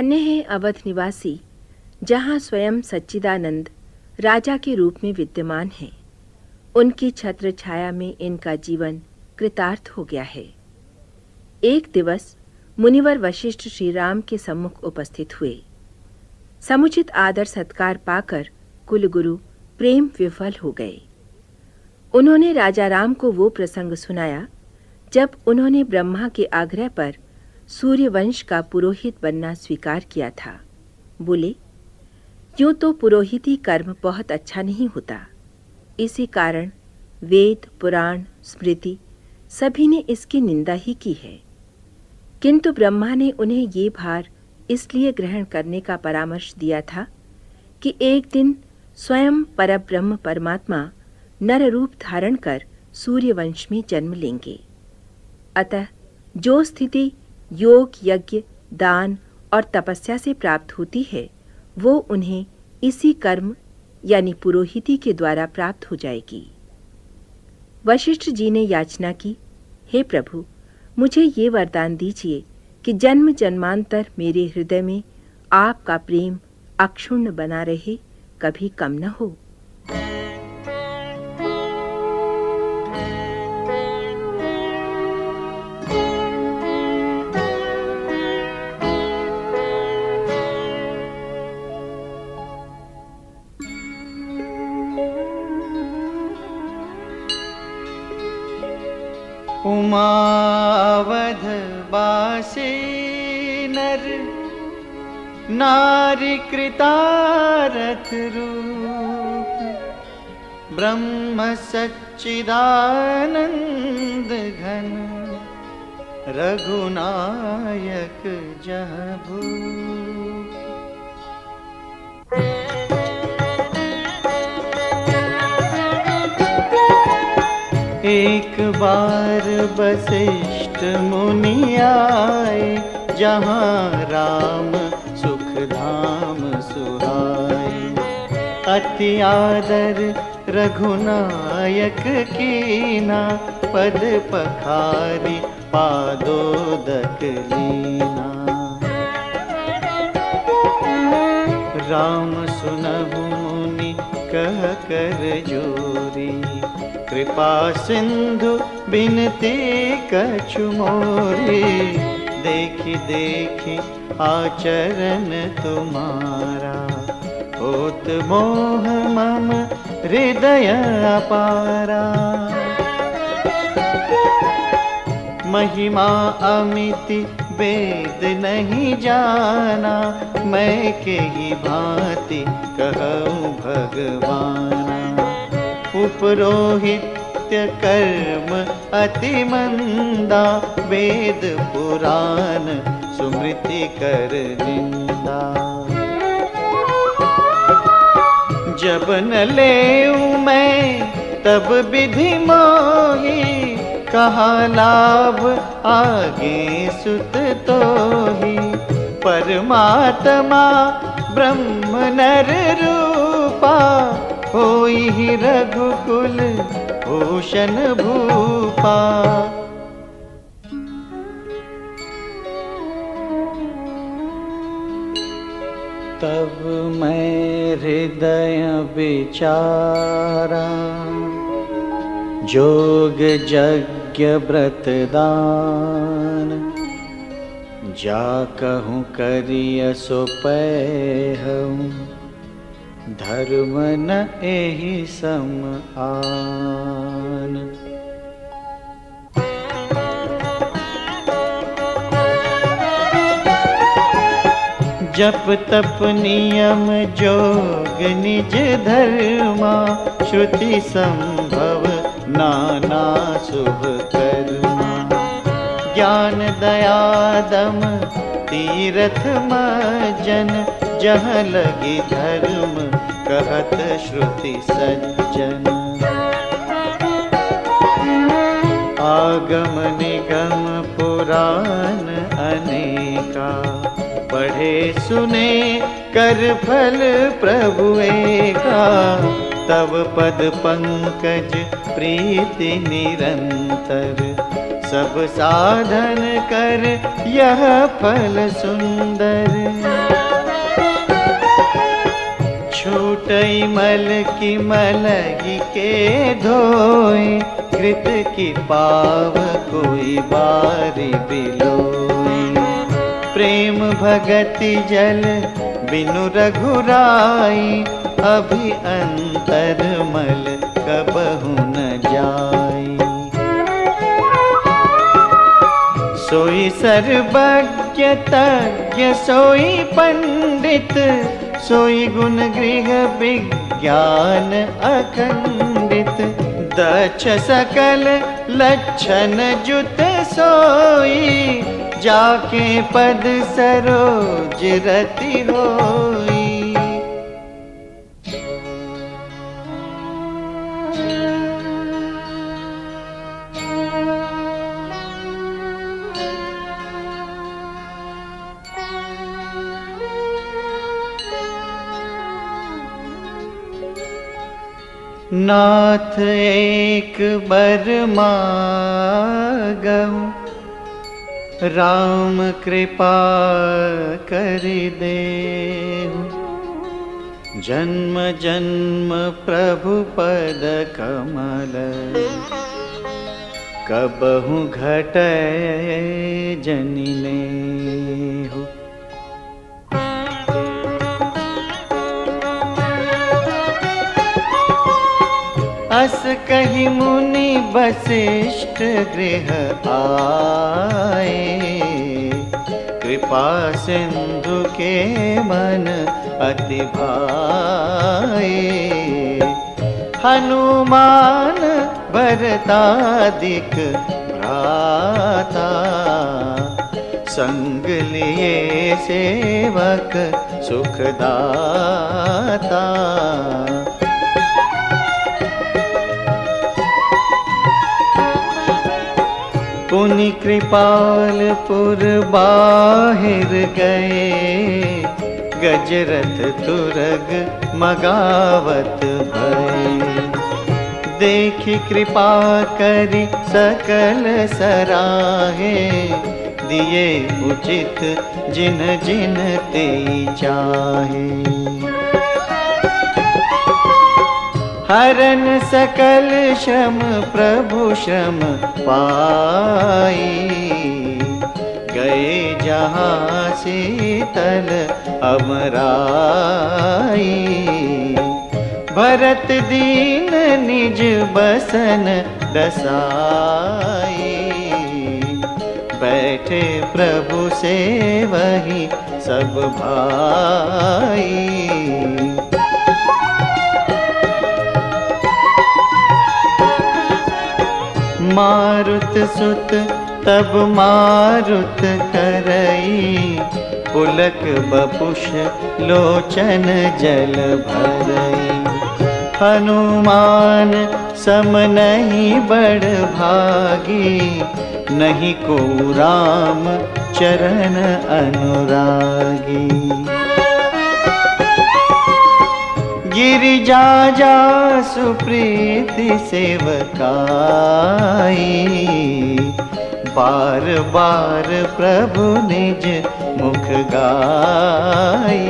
धन्य है अवध निवासी, जहाँ स्वयं सच्चिदानंद राजा के रूप में विद्यमान है। उनकी छत्र छाया में इनका जीवन कृतार्थ हो गया है। एक दिवस मुनिवर वशिष्ठ श्री राम के सम्मुख उपस्थित हुए। समुचित आदर सत्कार पाकर कुलगुरु प्रेम विफल हो गए। उन्होंने राजा राम को वो प्रसंग सुनाया जब उन्होंने ब्रह्मा के आग्रह पर सूर्यवंश का पुरोहित बनना स्वीकार किया था। बोले, यूं तो पुरोहिती कर्म बहुत अच्छा नहीं होता। इसी कारण वेद, पुराण, स्मृति सभी ने इसकी निंदा ही की है। किंतु ब्रह्मा ने उन्हें ये भार इसलिए ग्रहण करने का परामर्श दिया था कि एक दिन स्वयं परब्रह्म परमात्मा नर रूप धारण कर सूर्यवंश में जन्म लेंगे। अतः जो स्थिति योग, यज्ञ, दान और तपस्या से प्राप्त होती है, वो उन्हें इसी कर्म यानी पुरोहिती के द्वारा प्राप्त हो जाएगी। वशिष्ठ जी ने याचना की, हे प्रभु, मुझे ये वरदान दीजिए कि जन्म जन्मांतर मेरे हृदय में आपका प्रेम अक्षुण्ण बना रहे, कभी कम न हो। उमावध बासे नर नारी कृतारथ रूप, ब्रह्म सच्चिदानंद घन रघुनायक जह भूप। एक बार वशिष्ठ मुनि आए, जहाँ राम सुख धाम सुहाए। अति आदर रघुनायक कीना, पद पखारी पादोदक लीना। राम सुनहु मुनि कह कर जोरी, कृपा सिंधु बिनती कछु मोरी। देखी देखी आचरण तुम्हारा, होत मोह मम हृदय अपारा। महिमा अमिति वेद नहीं जाना, मैं के ही भांति कहूँ भगवाना। उपरोहित्य कर्म अति मंदा, वेद पुराण सुमृति कर निंदा। जब न लेऊं मैं तब विधि मोही, कहा लाभ आगे सुत तोही। परमात्मा ब्रह्म नर रूपा, होई ही रघुकुल भूषण भूपा। तब मैं हृदय विचारा, जोग यज्ञ व्रत दान। जा कहूँ करिय सो पैहूँ, धर्म न एहि सम आन। जप तप नियम जोग निज धर्मा, श्रुति संभव नाना शुभ कर्मा। ज्ञान दया दम तीरथ मज्जन, जहाँ लगी धर्म कहत श्रुति सज्जन। आगम निगम पुराण अनेका, पढ़े सुने कर फल प्रभु एका। तब पद पंकज प्रीति निरंतर, सब साधन कर यह फल सुंदर। लुटई मल की मलही के धोए, कृत की पाव कोई बारी बिलोए। प्रेम भगति जल बिनु रघुराई, अभी अंतर मल कबहु न जाई। सोई सर्वज्ञ तज्ञ सोई पंडित, सोई गुण गृह विज्ञान अखंडित। दक्ष सकल लक्षण जुत सोई, जाके पद सरोज रति होई। नाथ एक बर मागहु, राम कृपा कर देहु। जन्म जन्म प्रभु पद कमल, कबहु घटै जनि नेहु। अस कही मुनि वशिष्ठ गृह आए, कृपा सिंधु के मन अति भाए। हनुमान भरतादिक भ्राता, संग लिए सेवक सुखदाता। पुनि कृपालपुर बाहिर गए, गजरथ तुरग मगावत भय। देखी कृपा करी सकल सराहे, दिए उचित जिन जिन ते चाहे। हरन सकल श्रम प्रभु श्रम पाई, गए जहाँ शीतल अमराई। भरत दीन निज बसन दसाई, बैठे प्रभु से वही सब भाई। मारुत सुत तब मारुत करई, पुलक बपुष लोचन जल भरई। हनुमान सम नहीं बड़ भागी, नहीं को राम चरण अनुरागी। गिरिजा जा सुप्रीति सेवकाई, बार बार प्रभु निज मुख गाई।